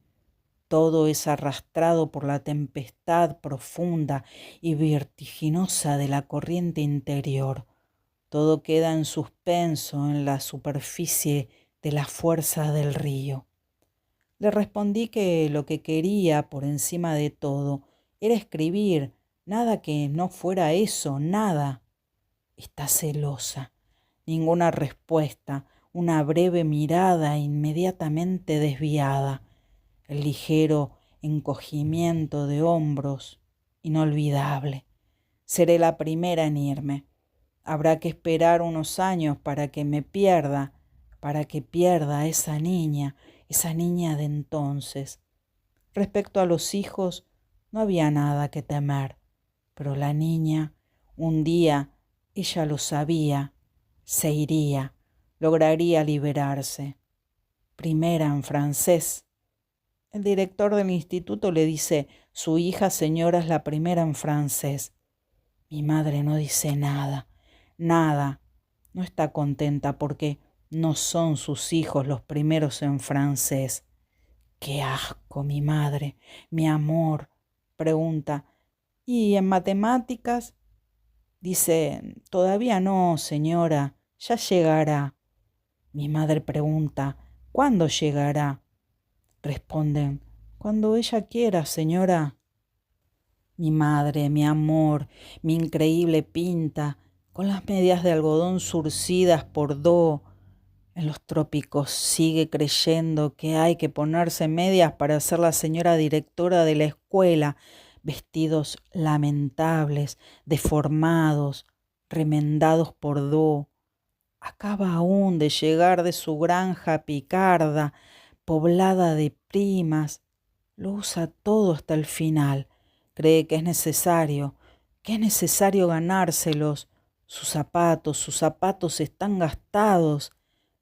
[SPEAKER 1] Todo es arrastrado por la tempestad profunda y vertiginosa de la corriente interior. Todo queda en suspenso en la superficie de la fuerza del río. Le respondí que lo que quería por encima de todo era escribir, nada que no fuera eso, nada. Está celosa. Ninguna respuesta, una breve mirada inmediatamente desviada, el ligero encogimiento de hombros, inolvidable. Seré la primera en irme. Habrá que esperar unos años para que me pierda, para que pierda a esa niña de entonces. Respecto a los hijos, no había nada que temer, pero la niña, un día, ella lo sabía, se iría, lograría liberarse. Primera en francés. El director del instituto le dice, su hija señora es la primera en francés. Mi madre no dice nada, nada. No está contenta porque no son sus hijos los primeros en francés. Qué asco, mi madre, mi amor, pregunta. ¿Y en matemáticas? Dice, todavía no, señora, ya llegará. Mi madre pregunta, ¿cuándo llegará? Responden, cuando ella quiera, señora. Mi madre, mi amor, mi increíble pinta, con las medias de algodón surcidas por do. En los trópicos sigue creyendo que hay que ponerse medias para ser la señora directora de la escuela, vestidos lamentables, deformados, remendados por do. Acaba aún de llegar de su granja picarda, poblada de primas. Lo usa todo hasta el final. Cree que es necesario ganárselos. Sus zapatos están gastados.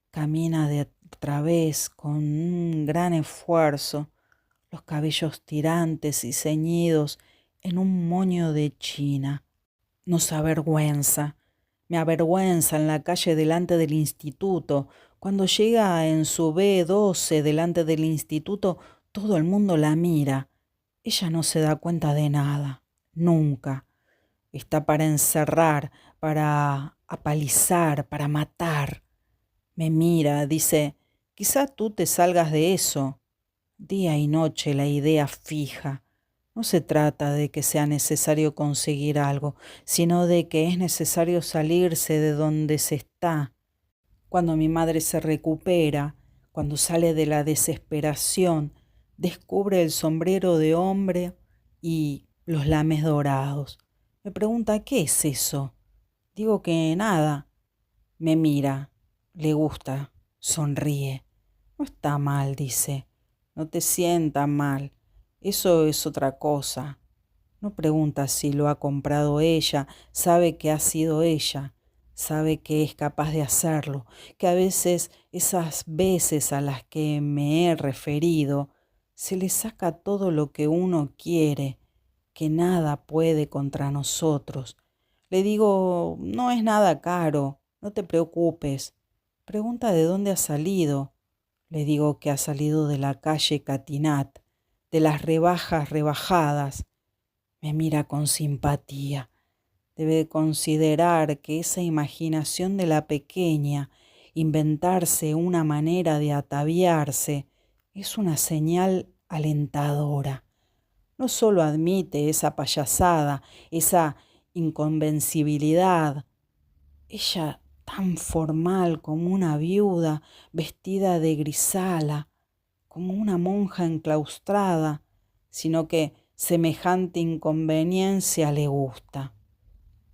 [SPEAKER 1] Camina de través con un gran esfuerzo, los cabellos tirantes y ceñidos en un moño de china. Nos avergüenza, me avergüenza en la calle delante del instituto. Cuando llega en su B12 delante del instituto, todo el mundo la mira. Ella no se da cuenta de nada, nunca. Está para encerrar, para apalizar, para matar. Me mira, dice, quizá tú te salgas de eso. Día y noche la idea fija. No se trata de que sea necesario conseguir algo, sino de que es necesario salirse de donde se está. Cuando mi madre se recupera, cuando sale de la desesperación, descubre el sombrero de hombre y los lames dorados. Me pregunta, ¿qué es eso? Digo que nada. Me mira, le gusta, sonríe. No está mal, dice. No te sientas mal. Eso es otra cosa. No pregunta si lo ha comprado ella, sabe que ha sido ella. sabe que es capaz de hacerlo, que a veces esas veces a las que me he referido, se le saca todo lo que uno quiere, que nada puede contra nosotros. Le digo, no es nada caro, no te preocupes. Pregunta de dónde ha salido. Le digo que ha salido de la calle Catinat, de las rebajas rebajadas. Me mira con simpatía. Debe considerar que esa imaginación de la pequeña, inventarse una manera de ataviarse, es una señal alentadora. No solo admite esa payasada, esa inconvencibilidad, ella tan formal como una viuda vestida de grisala, como una monja enclaustrada, sino que semejante inconveniencia le gusta.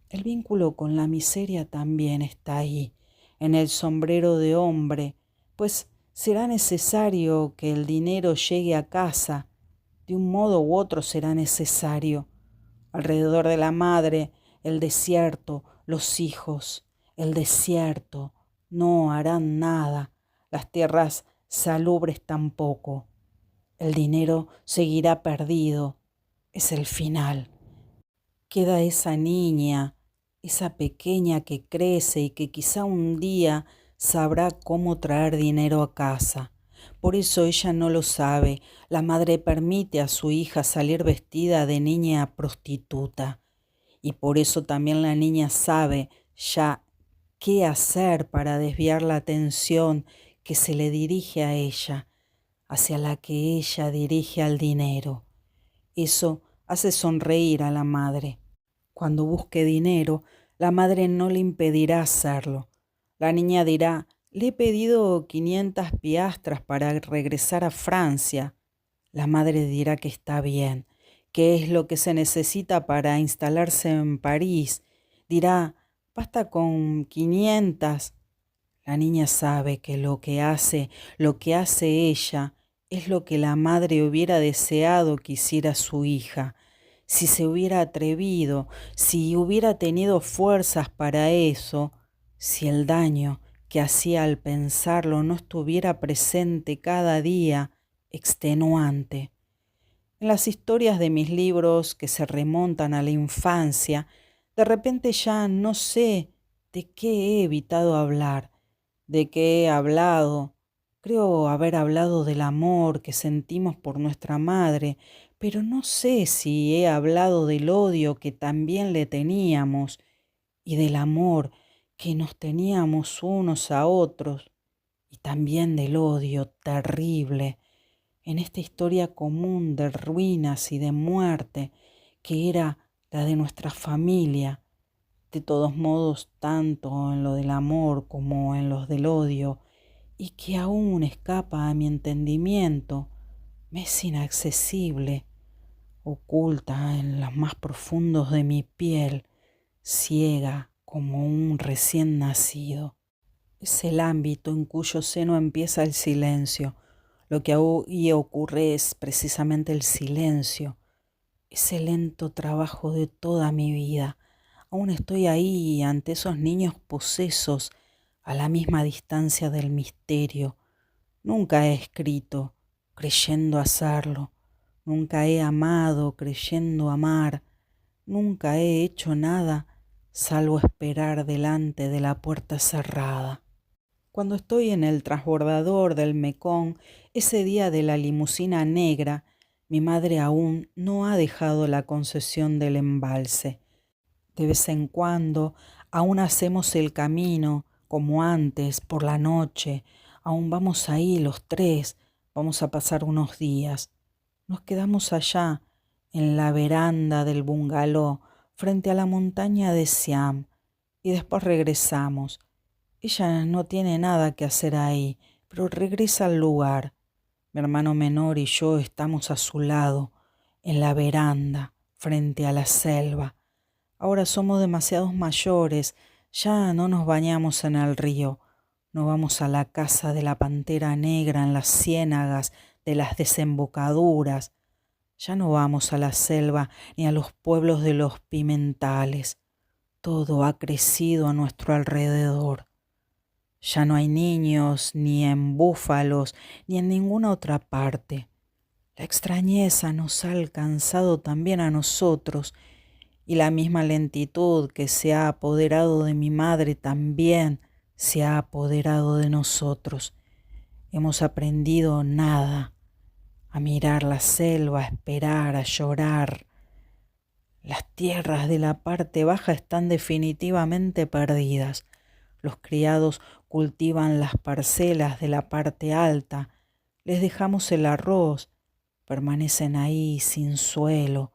[SPEAKER 1] El vínculo con la miseria también está ahí, en el sombrero de hombre, pues será necesario que el dinero llegue a casa, de un modo u otro será necesario. Alrededor de la madre, el desierto, los hijos, el desierto, no harán nada, las tierras salubres tampoco. El dinero seguirá perdido, es el final. Queda esa niña, esa pequeña que crece y que quizá un día sabrá cómo traer dinero a casa. Por eso ella no lo sabe. La madre permite a su hija salir vestida de niña prostituta. Y por eso también la niña sabe ya qué hacer para desviar la atención que se le dirige a ella, hacia la que ella dirige al dinero. Eso hace sonreír a la madre. Cuando busque dinero, la madre no le impedirá hacerlo. La niña dirá, le he pedido 500 piastras para regresar a Francia. La madre dirá que está bien, que es lo que se necesita para instalarse en París. Dirá, basta con 500. La niña sabe que lo que hace ella, es lo que la madre hubiera deseado que hiciera su hija. Si se hubiera atrevido, si hubiera tenido fuerzas para eso, si el daño que hacía al pensarlo no estuviera presente cada día, extenuante. En las historias de mis libros que se remontan a la infancia, de repente ya no sé de qué he evitado hablar, de qué he hablado. Creo haber hablado del amor que sentimos por nuestra madre, pero no sé si he hablado del odio que también le teníamos y del amor que nos teníamos unos a otros y también del odio terrible en esta historia común de ruinas y de muerte que era la de nuestra familia. De todos modos, tanto en lo del amor como en los del odio, y que aún escapa a mi entendimiento, me es inaccesible, oculta en los más profundos de mi piel, ciega como un recién nacido. Es el ámbito en cuyo seno empieza el silencio. Lo que ahí ocurre es precisamente el silencio, ese lento trabajo de toda mi vida. Aún estoy ahí ante esos niños posesos a la misma distancia del misterio. Nunca he escrito creyendo hacerlo. Nunca he amado creyendo amar. Nunca he hecho nada salvo esperar delante de la puerta cerrada. Cuando estoy en el transbordador del Mekong, ese día de la limusina negra, mi madre aún no ha dejado la concesión del embalse. De vez en cuando aún hacemos el camino, como antes, por la noche. Aún vamos ahí los tres, vamos a pasar unos días. Nos quedamos allá, en la veranda del bungalow, frente a la montaña de Siam, y después regresamos. Ella no tiene nada que hacer ahí, pero regresa al lugar. Mi hermano menor y yo estamos a su lado, en la veranda, frente a la selva. Ahora somos demasiados mayores, ya no nos bañamos en el río, no vamos a la casa de la pantera negra en las ciénagas de las desembocaduras, ya no vamos a la selva ni a los pueblos de los pimentales. Todo ha crecido a nuestro alrededor. Ya no hay niños, ni en búfalos, ni en ninguna otra parte. La extrañeza nos ha alcanzado también a nosotros, y la misma lentitud que se ha apoderado de mi madre también se ha apoderado de nosotros. Hemos aprendido nada, a mirar la selva, a esperar, a llorar. Las tierras de la parte baja están definitivamente perdidas. Los criados cultivan las parcelas de la parte alta. Les dejamos el arroz. Permanecen ahí sin suelo.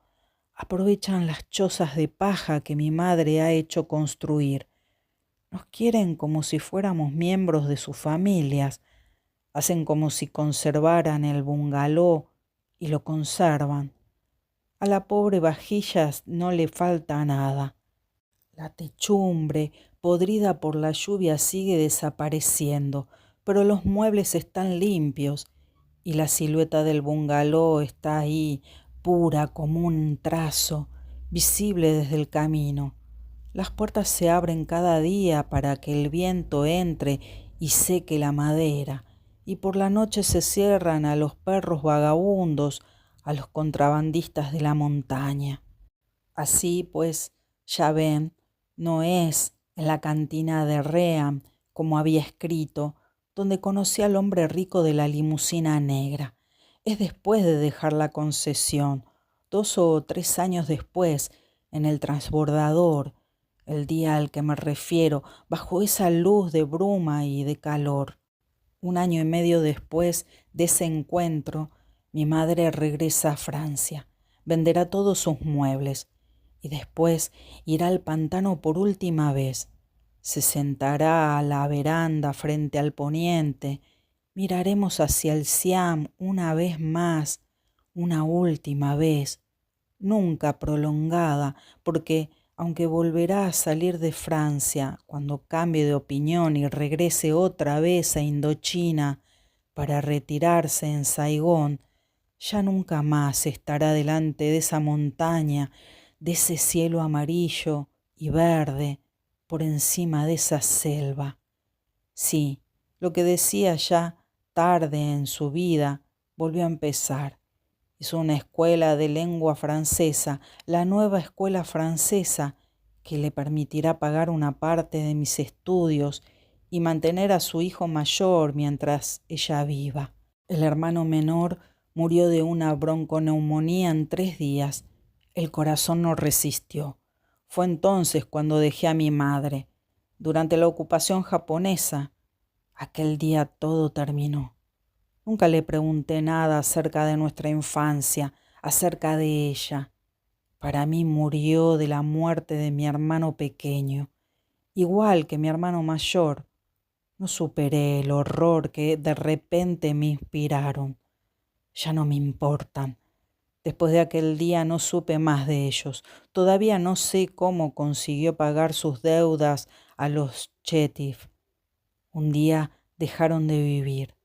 [SPEAKER 1] Aprovechan las chozas de paja que mi madre ha hecho construir. Nos quieren como si fuéramos miembros de sus familias. Hacen como si conservaran el bungalow y lo conservan. A la pobre Vajillas no le falta nada. La techumbre, podrida por la lluvia, sigue desapareciendo, pero los muebles están limpios y la silueta del bungalow está ahí, pura como un trazo, visible desde el camino. Las puertas se abren cada día para que el viento entre y seque la madera, y por la noche se cierran a los perros vagabundos, a los contrabandistas de la montaña. Así pues, ya ven, no es en la cantina de Ream, como había escrito, donde conocí al hombre rico de la limusina negra. Es después de dejar la concesión, 2 o 3 años después, en el transbordador, el día al que me refiero, bajo esa luz de bruma y de calor. 1 año y medio después de ese encuentro, mi madre regresa a Francia, venderá todos sus muebles y después irá al pantano por última vez. Se sentará a la veranda frente al poniente, miraremos hacia el Siam una vez más, una última vez, nunca prolongada, porque aunque volverá a salir de Francia cuando cambie de opinión y regrese otra vez a Indochina para retirarse en Saigón, ya nunca más estará delante de esa montaña, de ese cielo amarillo y verde, por encima de esa selva. Sí, lo que decía ya tarde en su vida volvió a empezar. Hizo una escuela de lengua francesa, la nueva escuela francesa, que le permitirá pagar una parte de mis estudios y mantener a su hijo mayor mientras ella viva. El hermano menor murió de una bronconeumonía en 3 días. El corazón no resistió. Fue entonces cuando dejé a mi madre. Durante la ocupación japonesa, aquel día todo terminó. Nunca le pregunté nada acerca de nuestra infancia, acerca de ella. Para mí murió de la muerte de mi hermano pequeño, igual que mi hermano mayor. No superé el horror que de repente me inspiraron. Ya no me importan. Después de aquel día no supe más de ellos. Todavía no sé cómo consiguió pagar sus deudas a los Chetif. Un día dejaron de vivir.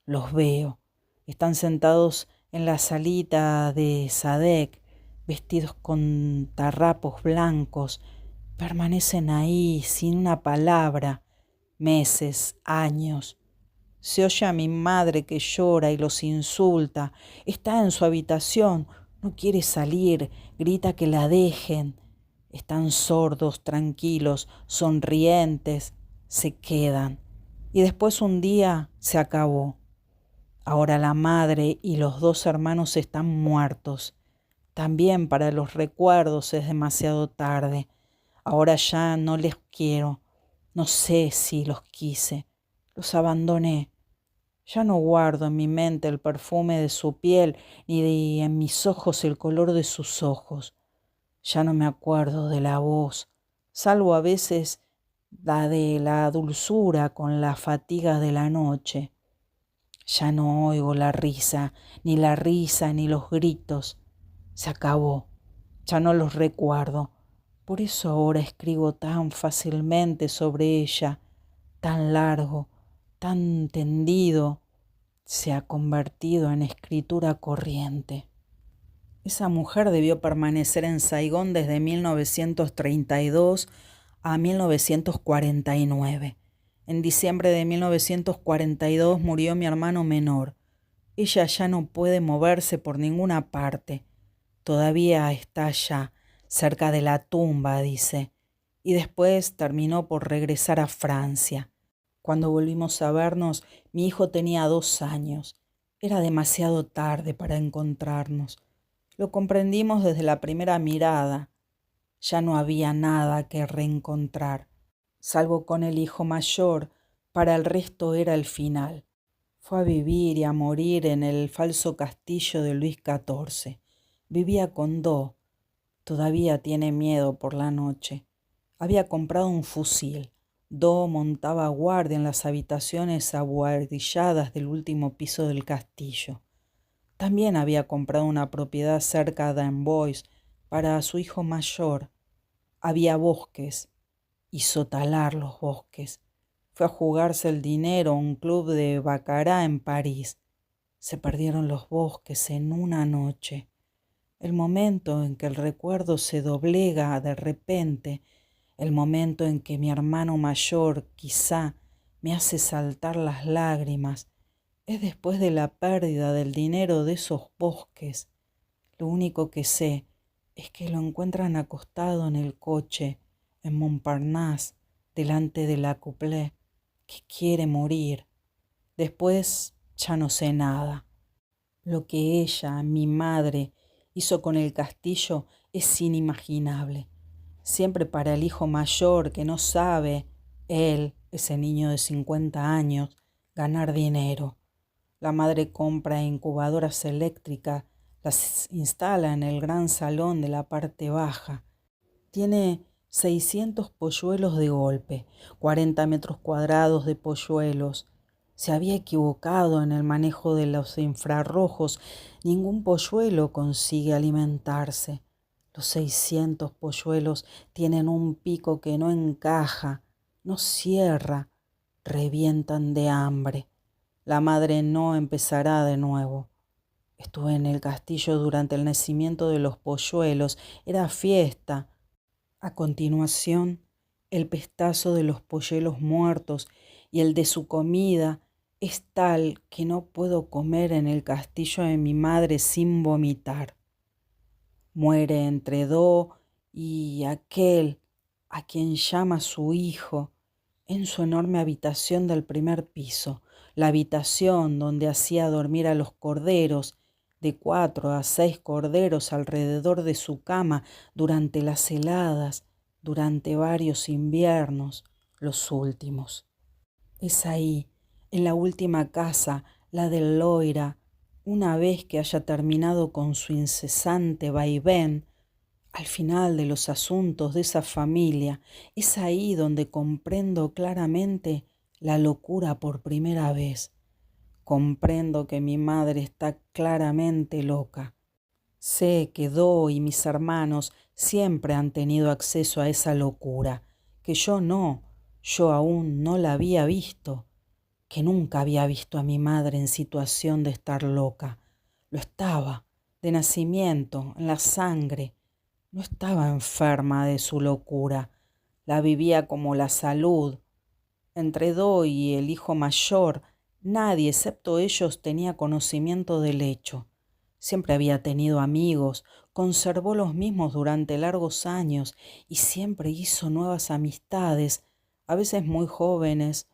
[SPEAKER 1] Los veo. Están sentados en la salita de Sadek, vestidos con tarrapos blancos. Permanecen ahí sin una palabra, meses, años. Se oye a mi madre que llora y los insulta. Está en su habitación, no quiere salir, grita que la dejen. Están sordos, tranquilos, sonrientes, se quedan. Y después un día se acabó. Ahora la madre y los 2 hermanos están muertos. También para los recuerdos es demasiado tarde. Ahora ya no les quiero. No sé si los quise. Los abandoné. Ya no guardo en mi mente el perfume de su piel, ni en mis ojos el color de sus ojos. Ya no me acuerdo de la voz, salvo a veces la de la dulzura con la fatiga de la noche. Ya no oigo la risa, ni los gritos. Se acabó. Ya no los recuerdo. Por eso ahora escribo tan fácilmente sobre ella, tan largo, tan tendido. Se ha convertido en escritura corriente. Esa mujer debió permanecer en Saigón desde 1932 a 1949. En diciembre de 1942 murió mi hermano menor. Ella ya no puede moverse por ninguna parte. Todavía está allá, cerca de la tumba, dice. Y después terminó por regresar a Francia. Cuando volvimos a vernos, mi hijo tenía 2 años. Era demasiado tarde para encontrarnos. Lo comprendimos desde la primera mirada. Ya no había nada que reencontrar. Salvo con el hijo mayor, para el resto era el final. Fue a vivir y a morir en el falso castillo de Luis XIV. Vivía con Do. Todavía tiene miedo por la noche. Había comprado un fusil. Do montaba guardia en las habitaciones abuhardilladas del último piso del castillo. También había comprado una propiedad cerca de Amboise para su hijo mayor. Había bosques. Hizo talar los bosques. Fue a jugarse el dinero a un club de baccarat en París. Se perdieron los bosques en una noche. El momento en que el recuerdo se doblega de repente, el momento en que mi hermano mayor quizá me hace saltar las lágrimas, es después de la pérdida del dinero de esos bosques. Lo único que sé es que lo encuentran acostado en el coche, en Montparnasse, delante de la Couplée, que quiere morir. Después ya no sé nada. Lo que ella, mi madre, hizo con el castillo es inimaginable. Siempre para el hijo mayor que no sabe, él, ese niño de 50 años, ganar dinero. La madre compra incubadoras eléctricas, las instala en el gran salón de la parte baja. Tiene 600 polluelos de golpe, 40 metros cuadrados de polluelos. Se había equivocado en el manejo de los infrarrojos. Ningún polluelo consigue alimentarse. Los 600 polluelos tienen un pico que no encaja, no cierra, revientan de hambre. La madre no empezará de nuevo. Estuve en el castillo durante el nacimiento de los polluelos. Era fiesta. A continuación, el pestazo de los polluelos muertos y el de su comida es tal que no puedo comer en el castillo de mi madre sin vomitar. Muere entre Do y aquel a quien llama su hijo en su enorme habitación del primer piso, la habitación donde hacía dormir a los corderos, de 4 a 6 corderos alrededor de su cama durante las heladas, durante varios inviernos, los últimos. Es ahí, en la última casa, la del Loira, una vez que haya terminado con su incesante vaivén, al final de los asuntos de esa familia, es ahí donde comprendo claramente la locura por primera vez. Comprendo que mi madre está claramente loca. Sé que Do y mis hermanos siempre han tenido acceso a esa locura, que yo no, yo aún no la había visto, que nunca había visto a mi madre en situación de estar loca. Lo estaba, de nacimiento, en la sangre. No estaba enferma de su locura, la vivía como la salud. Entre Do y el hijo mayor, nadie excepto ellos tenía conocimiento del hecho. Siempre había tenido amigos, conservó los mismos durante largos años y siempre hizo nuevas amistades, a veces muy jóvenes,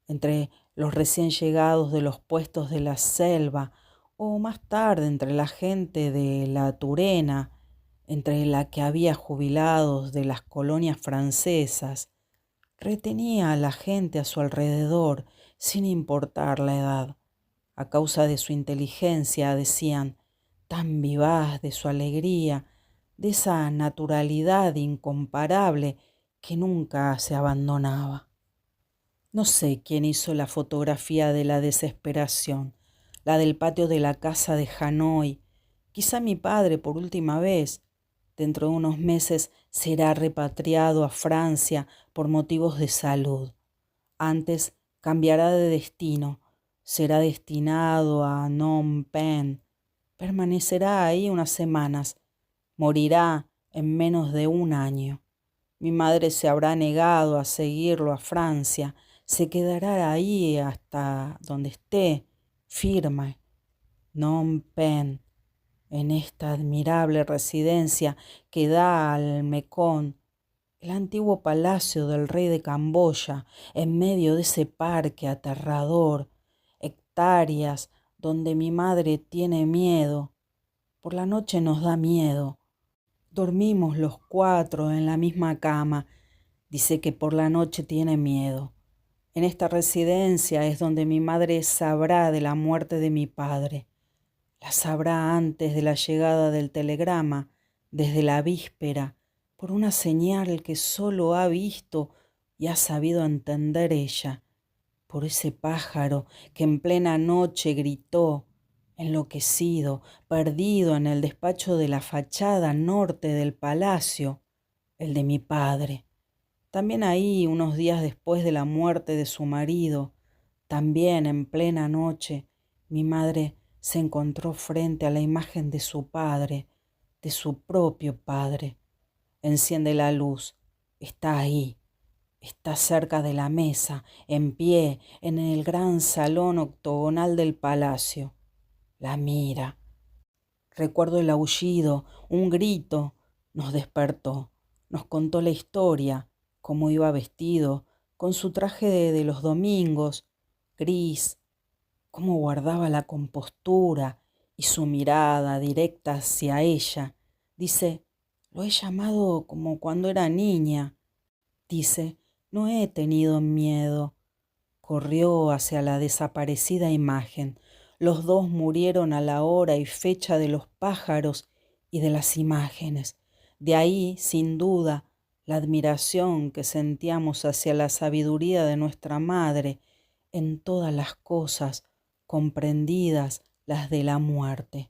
[SPEAKER 1] entre los recién llegados de los puestos de la selva o más tarde entre la gente de la Turena, entre la que había jubilados de las colonias francesas. Retenía a la gente a su alrededor sin importar la edad. A causa de su inteligencia, decían, tan vivaz, de su alegría, de esa naturalidad incomparable que nunca se abandonaba. No sé quién hizo la fotografía de la desesperación, la del patio de la casa de Hanoi. Quizá mi padre por última vez. Dentro de unos meses será repatriado a Francia por motivos de salud. Antes cambiará de destino. Será destinado a Phnom Penh. Permanecerá ahí unas semanas. Morirá en menos de un año. Mi madre se habrá negado a seguirlo a Francia. Se quedará ahí hasta donde esté, firme, non pen, en esta admirable residencia que da al Mekong, el antiguo palacio del rey de Camboya, en medio de ese parque aterrador, hectáreas donde mi madre tiene miedo. Por la noche nos da miedo. Dormimos los cuatro en la misma cama. Dice que por la noche tiene miedo. En esta residencia es donde mi madre sabrá de la muerte de mi padre. La sabrá antes de la llegada del telegrama, desde la víspera, por una señal que solo ha visto y ha sabido entender ella, por ese pájaro que en plena noche gritó, enloquecido, perdido en el despacho de la fachada norte del palacio, el de mi padre. También ahí, unos días después de la muerte de su marido, también en plena noche, mi madre se encontró frente a la imagen de su padre, de su propio padre. Enciende la luz, está ahí, está cerca de la mesa, en pie, en el gran salón octogonal del palacio. La mira. Recuerdo el aullido, un grito, nos despertó, nos contó la historia, cómo iba vestido, con su traje de los domingos, gris, cómo guardaba la compostura y su mirada directa hacia ella. Dice, lo he llamado como cuando era niña. Dice, no he tenido miedo. Corrió hacia la desaparecida imagen. Los dos murieron a la hora y fecha de los pájaros y de las imágenes. De ahí, sin duda, la admiración que sentíamos hacia la sabiduría de nuestra madre en todas las cosas, comprendidas las de la muerte.